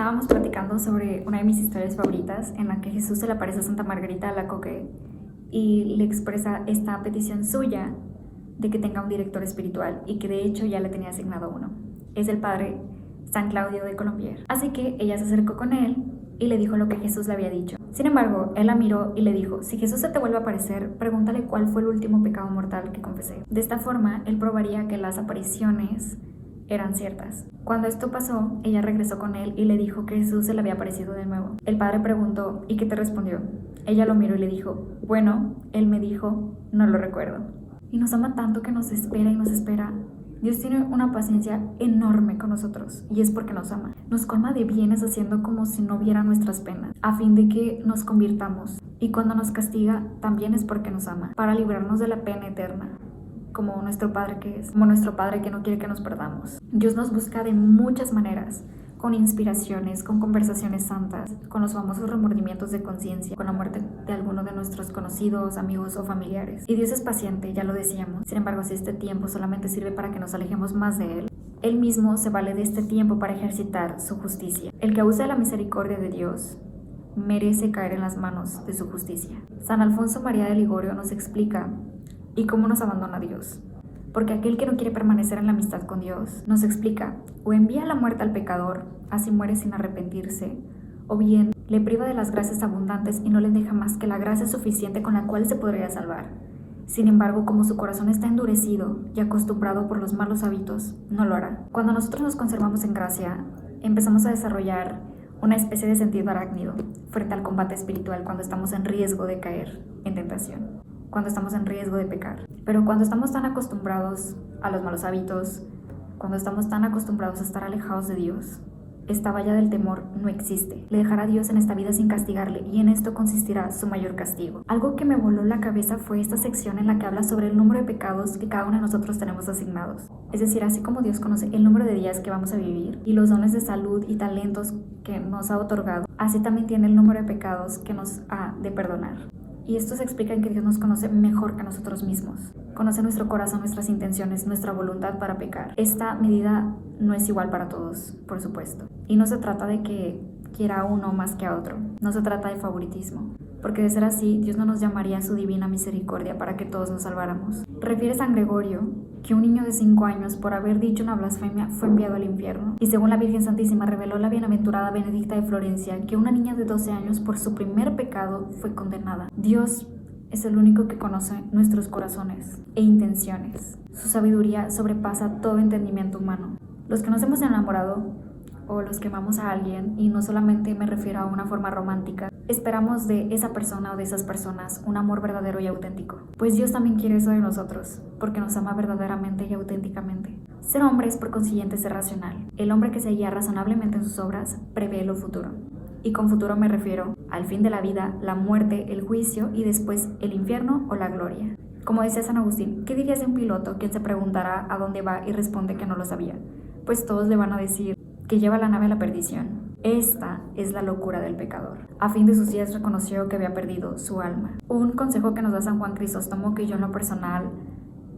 Estábamos platicando sobre una de mis historias favoritas en la que Jesús se le aparece a Santa Margarita Alacoque y le expresa esta petición suya de que tenga un director espiritual y que de hecho ya le tenía asignado uno. Es el padre San Claudio de Colombier. Así que ella se acercó con él y le dijo lo que Jesús le había dicho. Sin embargo, él la miró y le dijo: si Jesús se te vuelve a aparecer, pregúntale cuál fue el último pecado mortal que confesé. De esta forma, él probaría que las apariciones eran ciertas. Cuando esto pasó, ella regresó con él y le dijo que Jesús se le había aparecido de nuevo. El padre preguntó: ¿y qué te respondió? Ella lo miró y le dijo: bueno, él me dijo, no lo recuerdo. Y nos ama tanto que nos espera y nos espera. Dios tiene una paciencia enorme con nosotros y es porque nos ama. Nos colma de bienes haciendo como si no viera nuestras penas, a fin de que nos convirtamos. Y cuando nos castiga, también es porque nos ama, para librarnos de la pena eterna, como nuestro Padre que es, como nuestro Padre que no quiere que nos perdamos. Dios nos busca de muchas maneras, con inspiraciones, con conversaciones santas, con los famosos remordimientos de conciencia, con la muerte de alguno de nuestros conocidos, amigos o familiares. Y Dios es paciente, ya lo decíamos. Sin embargo, si este tiempo solamente sirve para que nos alejemos más de Él, Él mismo se vale de este tiempo para ejercitar su justicia. El que abusa de la misericordia de Dios merece caer en las manos de su justicia. San Alfonso María de Ligorio nos explica y cómo nos abandona Dios. Porque aquel que no quiere permanecer en la amistad con Dios, nos explica, o envía la muerte al pecador, así muere sin arrepentirse, o bien le priva de las gracias abundantes y no le deja más que la gracia suficiente con la cual se podría salvar. Sin embargo, como su corazón está endurecido y acostumbrado por los malos hábitos, no lo hará. Cuando nosotros nos conservamos en gracia, empezamos a desarrollar una especie de sentido arácnido frente al combate espiritual cuando estamos en riesgo de caer en tentación, cuando estamos en riesgo de pecar. Pero cuando estamos tan acostumbrados a los malos hábitos, cuando estamos tan acostumbrados a estar alejados de Dios, esta valla del temor no existe. Le dejará a Dios en esta vida sin castigarle, y en esto consistirá su mayor castigo. Algo que me voló la cabeza fue esta sección en la que habla sobre el número de pecados que cada uno de nosotros tenemos asignados. Es decir, así como Dios conoce el número de días que vamos a vivir y los dones de salud y talentos que nos ha otorgado, así también tiene el número de pecados que nos ha de perdonar. Y esto se explica en que Dios nos conoce mejor que nosotros mismos. Conoce nuestro corazón, nuestras intenciones, nuestra voluntad para pecar. Esta medida no es igual para todos, por supuesto. Y no se trata de que quiera a uno más que a otro. No se trata de favoritismo. Porque de ser así, Dios no nos llamaría a su divina misericordia para que todos nos salváramos. Refiere San Gregorio que un niño de 5 años, por haber dicho una blasfemia, fue enviado al infierno. Y según la Virgen Santísima, reveló la bienaventurada Benedicta de Florencia que una niña de 12 años, por su primer pecado, fue condenada. Dios es el único que conoce nuestros corazones e intenciones. Su sabiduría sobrepasa todo entendimiento humano. Los que nos hemos enamorado, o los que amamos a alguien, y no solamente me refiero a una forma romántica, esperamos de esa persona o de esas personas un amor verdadero y auténtico. Pues Dios también quiere eso de nosotros, porque nos ama verdaderamente y auténticamente. Ser hombre es por consiguiente ser racional. El hombre que se guía razonablemente en sus obras prevé lo futuro. Y con futuro me refiero al fin de la vida, la muerte, el juicio y después el infierno o la gloria. Como decía San Agustín, ¿qué dirías de un piloto quien se preguntará a dónde va y responde que no lo sabía? Pues todos le van a decir que lleva la nave a la perdición. Esta es la locura del pecador. A fin de sus días reconoció que había perdido su alma. Un consejo que nos da San Juan Crisóstomo, que yo en lo personal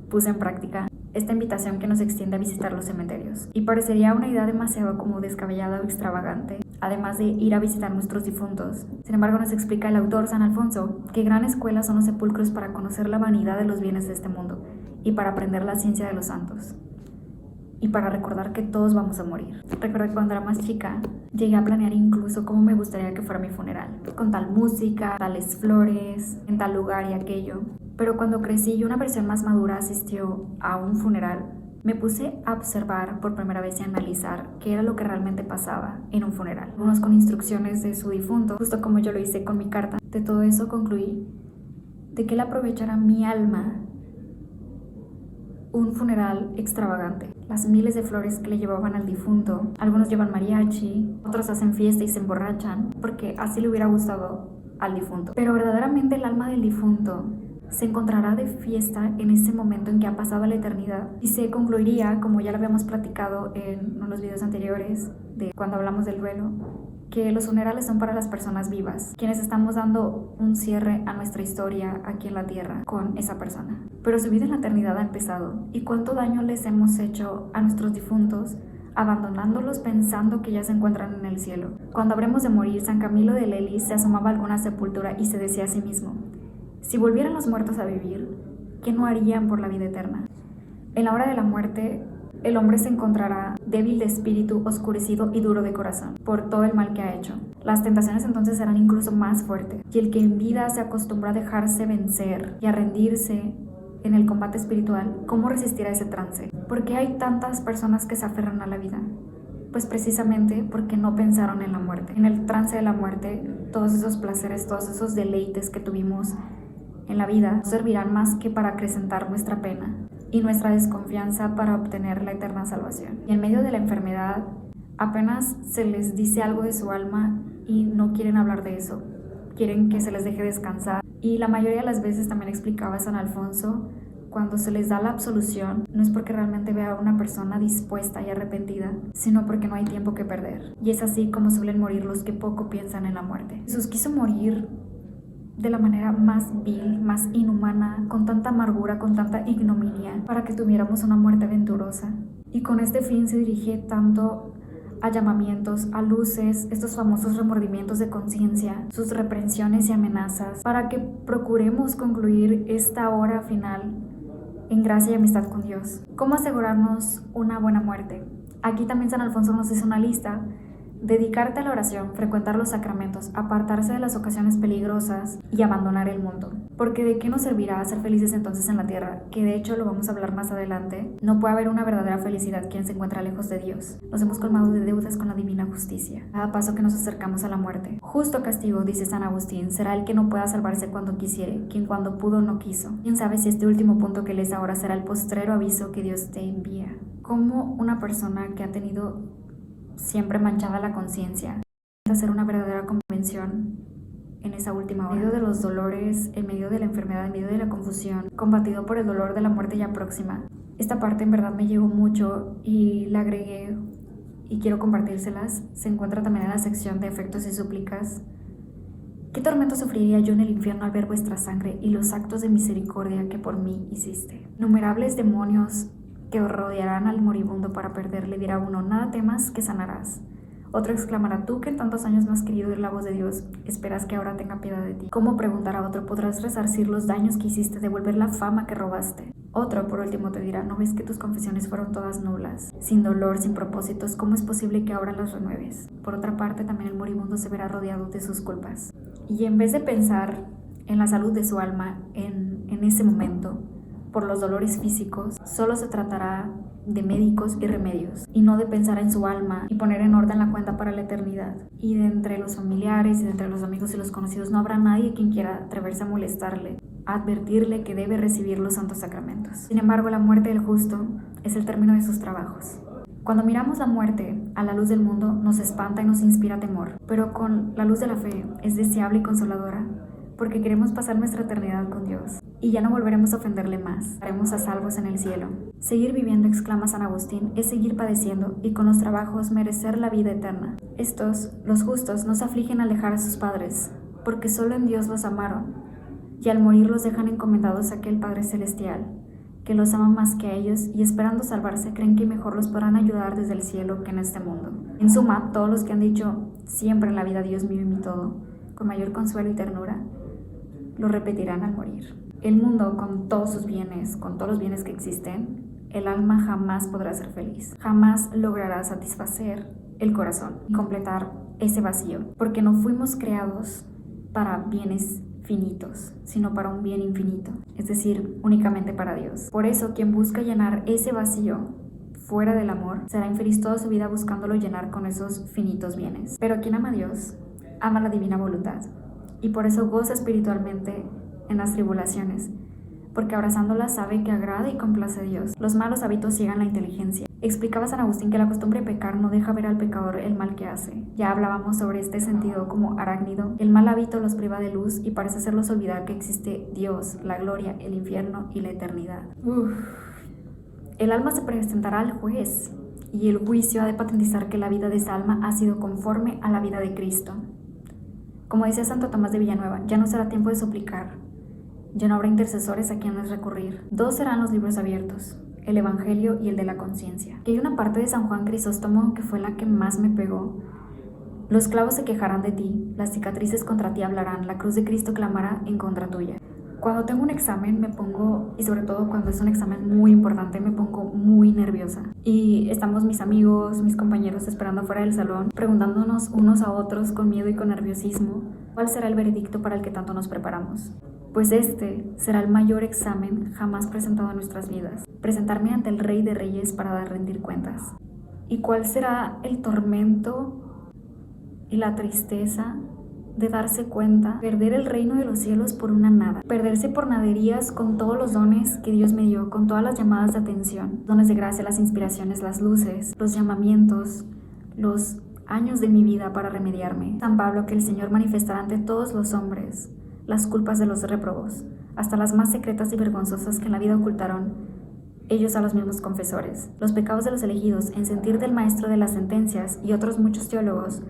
puse en práctica, esta invitación que nos extiende a visitar los cementerios. Y parecería una idea demasiado como descabellada o extravagante, además de ir a visitar nuestros difuntos. Sin embargo, nos explica el autor San Alfonso que gran escuela son los sepulcros para conocer la vanidad de los bienes de este mundo y para aprender la ciencia de los santos. Y para recordar que todos vamos a morir. Recuerdo que cuando era más chica, llegué a planear incluso cómo me gustaría que fuera mi funeral. Con tal música, tales flores, en tal lugar y aquello. Pero cuando crecí y una versión más madura asistió a un funeral, me puse a observar por primera vez y a analizar qué era lo que realmente pasaba en un funeral. Algunos con instrucciones de su difunto, justo como yo lo hice con mi carta. De todo eso concluí de que él aprovechara mi alma un funeral extravagante. Las miles de flores que le llevaban al difunto, algunos llevan mariachi, otros hacen fiesta y se emborrachan, porque así le hubiera gustado al difunto. Pero verdaderamente el alma del difunto se encontrará de fiesta en ese momento en que ha pasado la eternidad y se concluiría, como ya lo habíamos platicado en unos videos anteriores de cuando hablamos del duelo, que los funerales son para las personas vivas, quienes estamos dando un cierre a nuestra historia aquí en la tierra con esa persona. Pero su vida en la eternidad ha empezado, y cuánto daño les hemos hecho a nuestros difuntos abandonándolos pensando que ya se encuentran en el cielo. Cuando habremos de morir, San Camilo de Lelis se asomaba a alguna sepultura y se decía a sí mismo: si volvieran los muertos a vivir, ¿qué no harían por la vida eterna? En la hora de la muerte, el hombre se encontrará débil de espíritu, oscurecido y duro de corazón, por todo el mal que ha hecho. Las tentaciones entonces serán incluso más fuertes, y el que en vida se acostumbró a dejarse vencer y a rendirse en el combate espiritual, ¿cómo resistirá ese trance? ¿Por qué hay tantas personas que se aferran a la vida? Pues precisamente porque no pensaron en la muerte. En el trance de la muerte, todos esos placeres, todos esos deleites que tuvimos en la vida no servirán más que para acrecentar nuestra pena y nuestra desconfianza para obtener la eterna salvación. Y en medio de la enfermedad, apenas se les dice algo de su alma y no quieren hablar de eso. Quieren que se les deje descansar. Y la mayoría de las veces, también explicaba San Alfonso, cuando se les da la absolución, no es porque realmente vea a una persona dispuesta y arrepentida, sino porque no hay tiempo que perder. Y es así como suelen morir los que poco piensan en la muerte. Jesús quiso morir de la manera más vil, más inhumana, con tanta amargura, con tanta ignominia, para que tuviéramos una muerte venturosa. Y con este fin se dirige tanto a llamamientos, a luces, estos famosos remordimientos de conciencia, sus reprensiones y amenazas, para que procuremos concluir esta hora final en gracia y amistad con Dios. ¿Cómo asegurarnos una buena muerte? Aquí también San Alfonso nos hizo una lista: dedicarte a la oración, frecuentar los sacramentos, apartarse de las ocasiones peligrosas y abandonar el mundo. Porque ¿de qué nos servirá ser felices entonces en la tierra? Que de hecho lo vamos a hablar más adelante. No puede haber una verdadera felicidad quien se encuentra lejos de Dios. Nos hemos colmado de deudas con la divina justicia cada paso que nos acercamos a la muerte. Justo castigo, dice San Agustín, será el que no pueda salvarse cuando quisiere, quien cuando pudo no quiso. ¿Quién sabe si este último punto que lees ahora será el postrero aviso que Dios te envía? Como una persona que ha tenido siempre manchada la conciencia, hacer una verdadera convención en esa última hora, en medio de los dolores, en medio de la enfermedad, en medio de la confusión, combatido por el dolor de la muerte ya próxima. Esta parte en verdad me llegó mucho y la agregué y quiero compartírselas. Se encuentra también en la sección de afectos y súplicas. ¿Qué tormento sufriría yo en el infierno al ver vuestra sangre y los actos de misericordia que por mí hiciste? Innumerables demonios que rodearán al moribundo para perderle, dirá uno: nada temas, que sanarás. Otro exclamará: tú que en tantos años no has querido oír la voz de Dios, esperas que ahora tenga piedad de ti. ¿Cómo, preguntará otro, podrás resarcir los daños que hiciste, devolver la fama que robaste? Otro, por último, te dirá: ¿no ves que tus confesiones fueron todas nulas, sin dolor, sin propósitos? ¿Cómo es posible que ahora las renueves? Por otra parte, también el moribundo se verá rodeado de sus culpas. Y en vez de pensar en la salud de su alma en ese momento, por los dolores físicos, solo se tratará de médicos y remedios, y no de pensar en su alma y poner en orden la cuenta para la eternidad. Y de entre los familiares y de entre los amigos y los conocidos no habrá nadie quien quiera atreverse a molestarle, a advertirle que debe recibir los santos sacramentos. Sin embargo, la muerte del justo es el término de sus trabajos. Cuando miramos la muerte a la luz del mundo, nos espanta y nos inspira temor, pero con la luz de la fe es deseable y consoladora, porque queremos pasar nuestra eternidad con Dios y ya no volveremos a ofenderle más, estaremos a salvos en el cielo. Seguir viviendo, exclama San Agustín, es seguir padeciendo y con los trabajos merecer la vida eterna. Estos, los justos, no se afligen al dejar a sus padres, porque solo en Dios los amaron, y al morir los dejan encomendados a aquel Padre Celestial, que los ama más que a ellos, y esperando salvarse creen que mejor los podrán ayudar desde el cielo que en este mundo. En suma, todos los que han dicho siempre en la vida Dios mío y mi todo, con mayor consuelo y ternura, lo repetirán al morir. El mundo, con todos sus bienes, con todos los bienes que existen, el alma jamás podrá ser feliz, jamás logrará satisfacer el corazón y completar ese vacío, porque no fuimos creados para bienes finitos, sino para un bien infinito, es decir, únicamente para Dios. Por eso, quien busca llenar ese vacío fuera del amor, será infeliz toda su vida buscándolo llenar con esos finitos bienes. Pero quien ama a Dios, ama la divina voluntad, y por eso goza espiritualmente en las tribulaciones, porque abrazándola sabe que agrada y complace a Dios. Los malos hábitos ciegan la inteligencia. Explicaba San Agustín que la costumbre de pecar no deja ver al pecador el mal que hace. Ya hablábamos sobre este sentido como arácnido. El mal hábito los priva de luz y parece hacerlos olvidar que existe Dios, la gloria, el infierno y la eternidad. El alma se presentará al juez y el juicio ha de patentizar que la vida de esa alma ha sido conforme a la vida de Cristo. Como decía Santo Tomás de Villanueva, ya no será tiempo de suplicar, ya no habrá intercesores a quienes recurrir. Dos serán los libros abiertos, el Evangelio y el de la conciencia. Que hay una parte de San Juan Crisóstomo que fue la que más me pegó. Los clavos se quejarán de ti, las cicatrices contra ti hablarán, la cruz de Cristo clamará en contra tuya. Cuando tengo un examen me pongo, y sobre todo cuando es un examen muy importante, me pongo muy nerviosa. Y estamos mis amigos, mis compañeros esperando fuera del salón, preguntándonos unos a otros con miedo y con nerviosismo, ¿cuál será el veredicto para el que tanto nos preparamos? Pues este será el mayor examen jamás presentado en nuestras vidas. Presentarme ante el Rey de Reyes para rendir cuentas. ¿Y cuál será el tormento y la tristeza de darse cuenta, perder el reino de los cielos por una nada, perderse por naderías con todos los dones que Dios me dio, con todas las llamadas de atención, dones de gracia, las inspiraciones, las luces, los llamamientos, los años de mi vida para remediarme? San Pablo, que el Señor manifestará ante todos los hombres las culpas de los réprobos, hasta las más secretas y vergonzosas que en la vida ocultaron ellos a los mismos confesores. Los pecados de los elegidos, en sentir del maestro de las sentencias y otros muchos teólogos,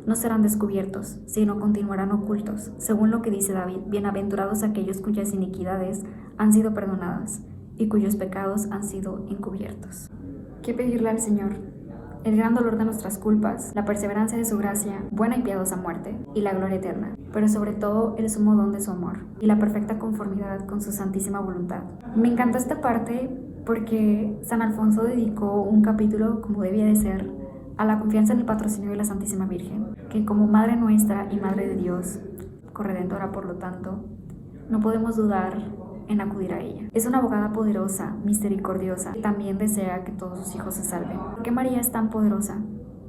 no serán descubiertos, sino continuarán ocultos, según lo que dice David: bienaventurados aquellos cuyas iniquidades han sido perdonadas y cuyos pecados han sido encubiertos. ¿Qué pedirle al Señor? El gran dolor de nuestras culpas, la perseverancia de su gracia, buena y piadosa muerte, y la gloria eterna, pero sobre todo el sumo don de su amor, y la perfecta conformidad con su santísima voluntad. Me encanta esta parte porque San Alfonso dedicó un capítulo, como debía de ser, a la confianza en el patrocinio de la Santísima Virgen, que como Madre nuestra y Madre de Dios, corredentora por lo tanto, no podemos dudar en acudir a ella. Es una abogada poderosa, misericordiosa, y también desea que todos sus hijos se salven. ¿Por qué María es tan poderosa?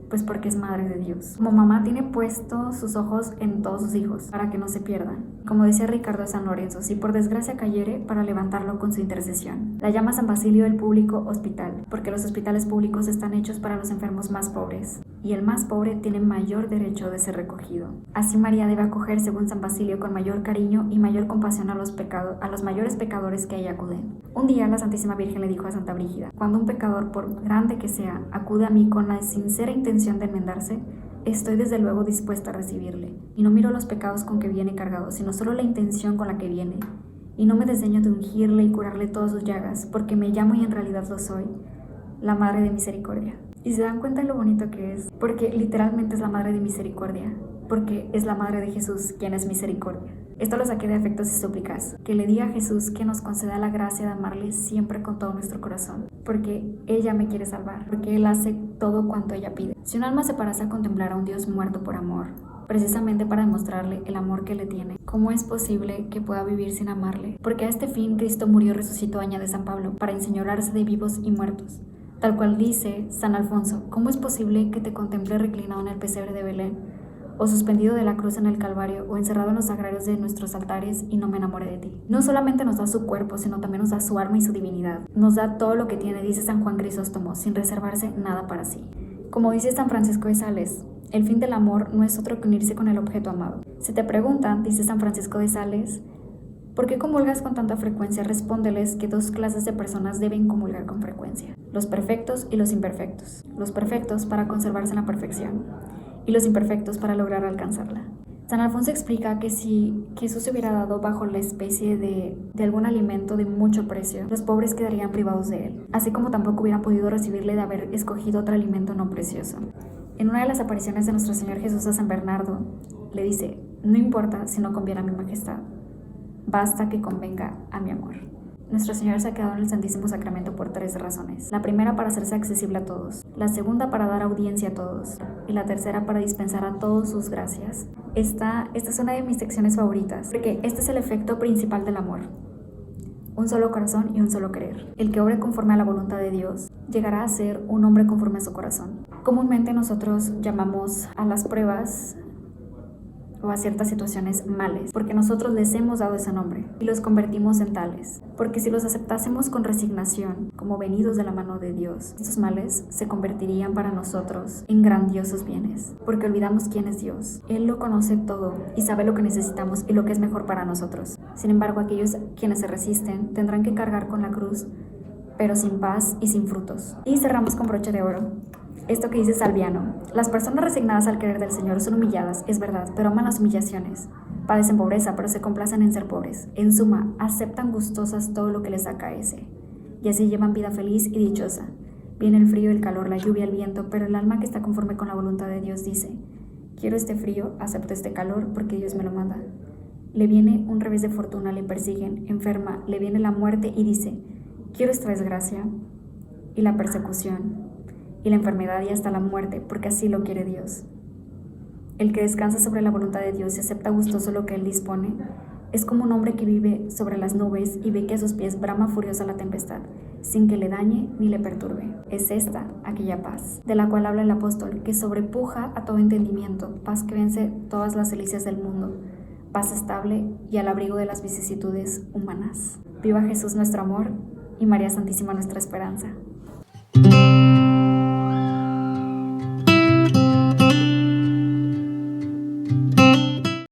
Pues porque es Madre de Dios. Como mamá tiene puestos sus ojos en todos sus hijos, para que no se pierdan. Como decía Ricardo de San Lorenzo, si por desgracia cayere, para levantarlo con su intercesión. La llama San Basilio el público hospital, porque los hospitales públicos están hechos para los enfermos más pobres, y el más pobre tiene mayor derecho de ser recogido. Así María debe acoger, según San Basilio, con mayor cariño y mayor compasión a los mayores pecadores que a ella acuden. Un día la Santísima Virgen le dijo a Santa Brígida: cuando un pecador, por grande que sea, acude a mí con la sincera intención de enmendarse, estoy desde luego dispuesta a recibirle, y no miro los pecados con que viene cargado, sino solo la intención con la que viene, y no me desdeño de ungirle y curarle todas sus llagas, porque me llamo y en realidad lo soy, la Madre de Misericordia. Y se dan cuenta de lo bonito que es, porque literalmente es la Madre de Misericordia, porque es la Madre de Jesús quien es misericordia. Esto lo saqué de Afectos y Súplicas, que le diga a Jesús que nos conceda la gracia de amarle siempre con todo nuestro corazón, porque ella me quiere salvar, porque Él hace todo cuanto ella pide. Si un alma se parase a contemplar a un Dios muerto por amor, precisamente para demostrarle el amor que le tiene, ¿cómo es posible que pueda vivir sin amarle? Porque a este fin Cristo murió y resucitó, añade San Pablo, para enseñorearse de vivos y muertos. Tal cual dice San Alfonso: ¿cómo es posible que te contemple reclinado en el pesebre de Belén, o suspendido de la cruz en el Calvario, o encerrado en los sagrarios de nuestros altares, y no me enamore de ti? No solamente nos da su cuerpo, sino también nos da su alma y su divinidad. Nos da todo lo que tiene, dice San Juan Crisóstomo, sin reservarse nada para sí. Como dice San Francisco de Sales, el fin del amor no es otro que unirse con el objeto amado. Si te preguntan, dice San Francisco de Sales, ¿por qué comulgas con tanta frecuencia? Respóndeles que dos clases de personas deben comulgar con frecuencia: los perfectos y los imperfectos. Los perfectos para conservarse en la perfección, y los imperfectos para lograr alcanzarla. San Alfonso explica que si Jesús se hubiera dado bajo la especie de algún alimento de mucho precio, los pobres quedarían privados de él, así como tampoco hubieran podido recibirle de haber escogido otro alimento no precioso. En una de las apariciones de nuestro Señor Jesús a San Bernardo, le dice: no importa si no conviene a mi majestad, basta que convenga a mi amor. Nuestro Señor se ha quedado en el Santísimo Sacramento por 3 razones. La primera, para hacerse accesible a todos. La segunda, para dar audiencia a todos. Y la tercera, para dispensar a todos sus gracias. Esta es una de mis secciones favoritas, porque este es el efecto principal del amor. Un solo corazón y un solo querer. El que obre conforme a la voluntad de Dios llegará a ser un hombre conforme a su corazón. Comúnmente nosotros llamamos a las pruebas o a ciertas situaciones males, porque nosotros les hemos dado ese nombre y los convertimos en tales. Porque si los aceptásemos con resignación, como venidos de la mano de Dios, estos males se convertirían para nosotros en grandiosos bienes, porque olvidamos quién es Dios. Él lo conoce todo y sabe lo que necesitamos y lo que es mejor para nosotros. Sin embargo, aquellos quienes se resisten tendrán que cargar con la cruz, pero sin paz y sin frutos. Y cerramos con broche de oro esto que dice Salviano: las personas resignadas al querer del Señor son humilladas, es verdad, pero aman las humillaciones. Padecen pobreza, pero se complacen en ser pobres. En suma, aceptan gustosas todo lo que les acaece. y así llevan vida feliz y dichosa. Viene el frío, el calor, la lluvia, el viento, pero el alma que está conforme con la voluntad de Dios dice: quiero este frío, acepto este calor, porque Dios me lo manda. Le viene un revés de fortuna, le persiguen, enferma, le viene la muerte y dice: quiero esta desgracia, y la persecución, y la enfermedad y hasta la muerte, porque así lo quiere Dios. El que descansa sobre la voluntad de Dios y acepta gustoso lo que Él dispone, es como un hombre que vive sobre las nubes y ve que a sus pies brama furiosa la tempestad, sin que le dañe ni le perturbe. Es esta aquella paz, de la cual habla el apóstol, que sobrepuja a todo entendimiento, paz que vence todas las delicias del mundo, paz estable y al abrigo de las vicisitudes humanas. Viva Jesús nuestro amor y María Santísima nuestra esperanza.